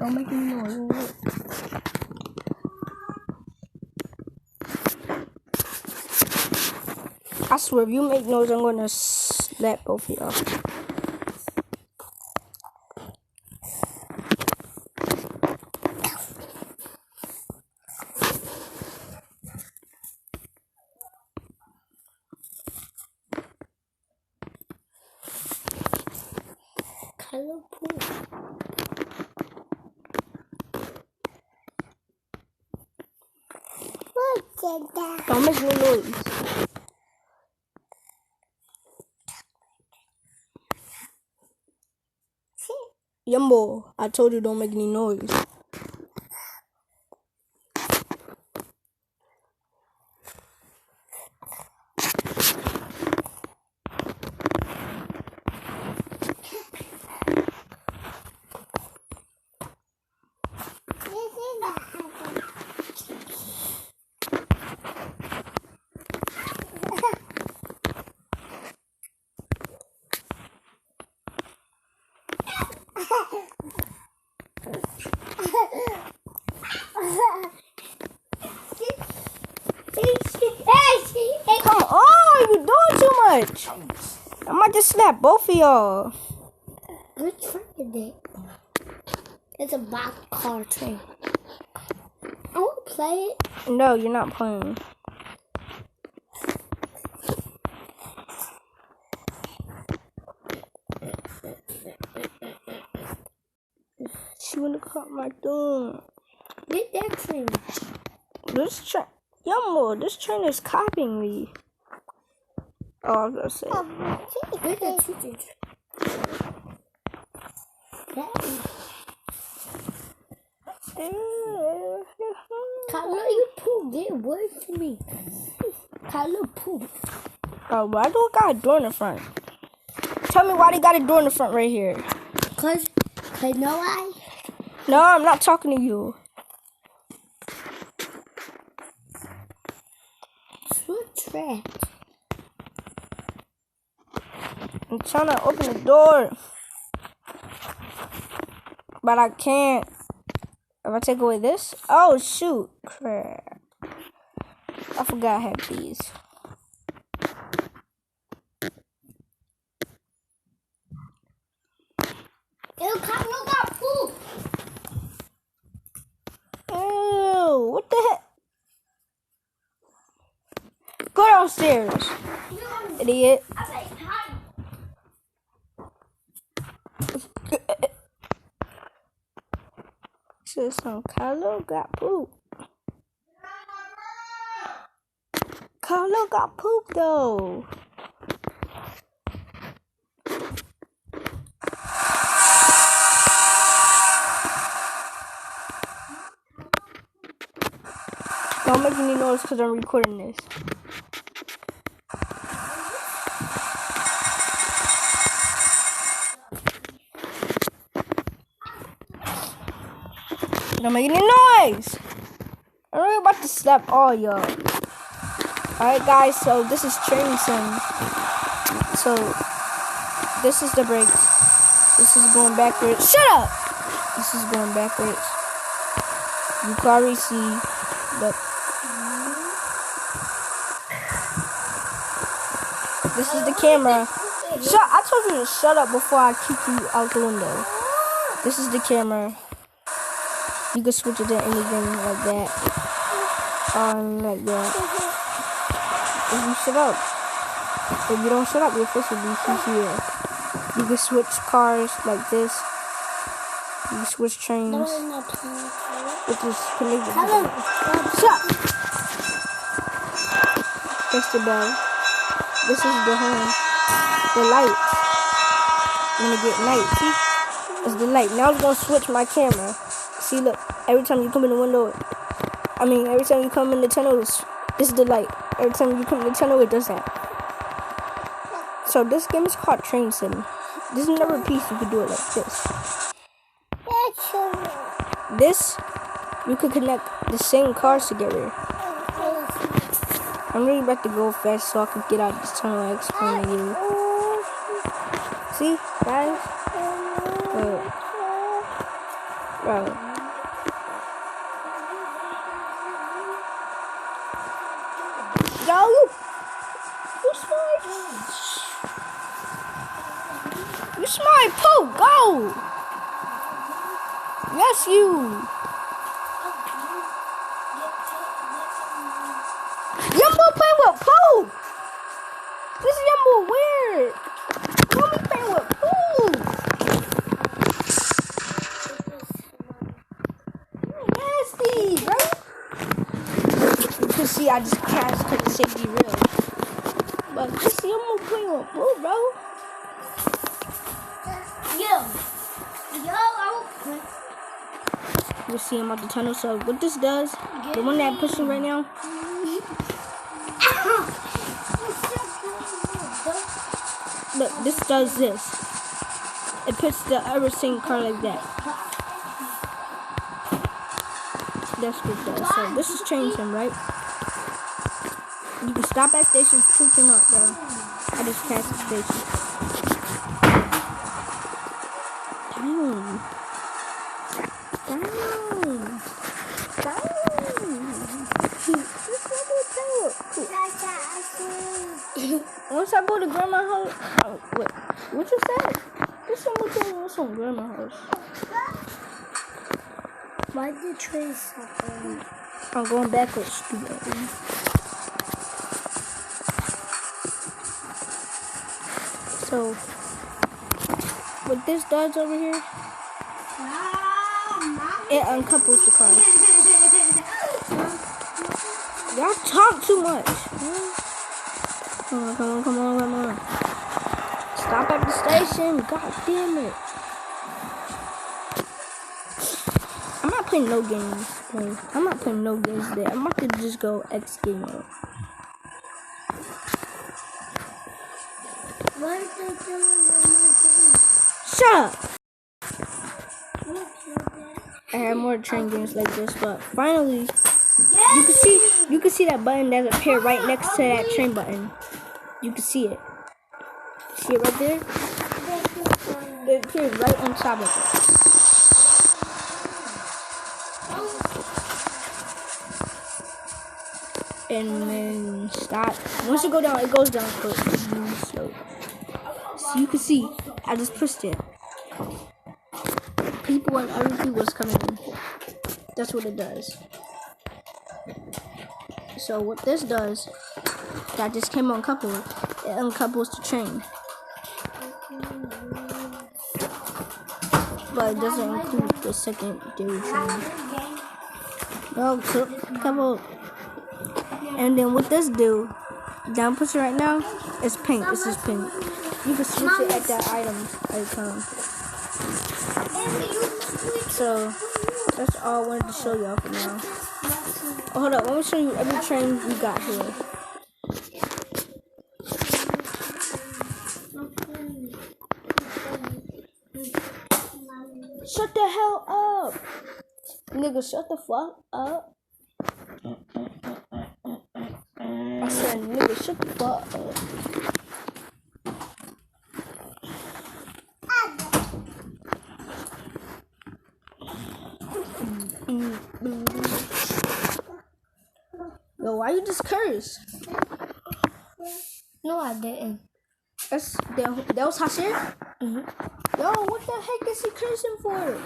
Don't make any noise. I swear, if you make noise, I'm gonna slap both of y'all. Color pool. Don't make no noise. Yumbo, I told you don't make any noise. Come on, you're doing too much. I might just slap both of y'all. Good train it. It's a box car train. I want to play it. No, you're not playing. She wanna cut my thumb. Get that train. This train, Yumbo, this train is copying me. Oh, I was gonna say. Get that train. Kylo, you poo. Get away from me. Kylo, poo. Oh, why do it got a door in the front? Tell me why they got a door in the front right here. Cause no I. No, I'm not talking to you. What's that? I'm trying to open the door. But I can't. If I take away this? Oh, shoot. Crap. I forgot I had these. Ew, Kylo got poop. Ew, what the heck? Go downstairs, idiot. Says some Kylo got poop. Kylo got poop though. Don't make any noise because I'm recording this. Don't make any noise. I'm really about to slap all y'all. Alright guys, so this is Train Sim. So this is the brakes. This is going backwards. Shut up! This is going backwards. You can already see the. This is the camera. I told you to shut up before I kick you out the window. This is the camera. You can switch it to anything like that. Like that. If you shut up. If you don't shut up, your face will be here. You can switch cars like this. You can switch trains. Which is connected. Shut up! Press the bell. This is the home. The lights. When it get night, see? It's the night. Now I'm gonna switch my camera. See, look. Every time you come in the window, every time you come in the tunnel, this is the light. Every time you come in the tunnel, it does that. So this game is called Train Sim. This is another piece you can do it like this. This, you can connect the same cars together. I'm really about to go fast so I can get out of this tunnel and explain to you. See, guys? Bro. Yo, you smart. You smart, Pooh. Go. Yes, you. Yumbo playing with Pooh. This is Yumbo weird. Don't be playing with Pooh. Nasty, bro. You can see I just crashed because the safety real. But this Yumbo playing with Pooh, bro. You see him out the tunnel. So what this does, the one that I'm pushing right now. Look, this does this. It puts the everything car like that. That's what it does. So this is change him, right? You can stop at stations, pick him up, bro. I just passed the station. Damn. Once I go to grandma's house, wait, what you said? This someone told me from grandma's house. Why did the train stop? I'm going backwards, stupid. So, what this does over here, it uncouples the car. Y'all talk too much. Come on. Stop at the station. God damn it. I'm not playing no games. Okay? I'm not playing no games there. I'm about to just go X game mode. Shut up. I have more train games like this, but finally, you can see that button that appears right next to that train button. You can see it. See it right there? It appears right on top of it. And then stop. Once you go down, it goes down quick. So you can see, I just pushed it. People and everything was coming in. That's what it does. So what this does, that just came uncoupled. It uncouples the train. But it doesn't include the secondary train. No, couple. And then what this do, down push it right now, it's pink. This is pink. You can switch it at that icon. So that's all I wanted to show y'all for now. Oh, hold up, let me show you every train we got here. Shut the hell up! Nigga, shut the fuck up. I said, nigga, shut the fuck up. Yo, why you just curse? No, I didn't. That was Hashir? Mm-hmm. Yo, what the heck is he cursing for?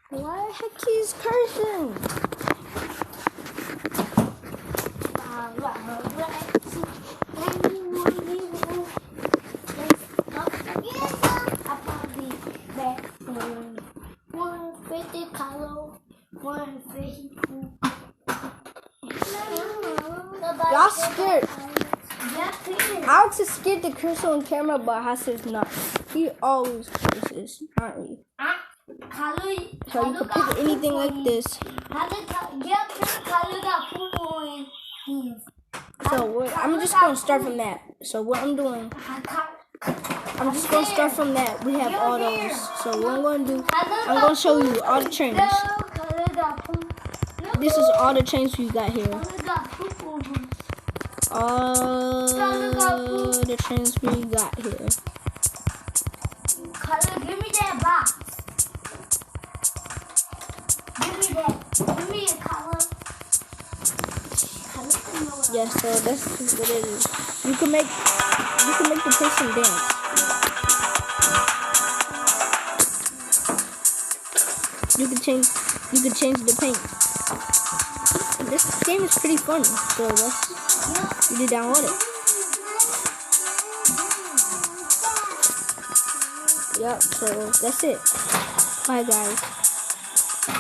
Why the heck he's cursing? Y'all scared. Alex is scared to curse on camera, but Hassan's not. He always curses, aren't we? So you can pick anything like this. So I'm just going to start from that. So what I'm doing, I'm just going to start from that. We have all those. So what I'm going to do, I'm going to show you all the trains. This is all the trains we got here. All the trains we got here. Yeah, so that's what it is. You can make the person dance. You can change the paint. This game is pretty fun, so you need to download it. Yep, so that's it. Bye guys.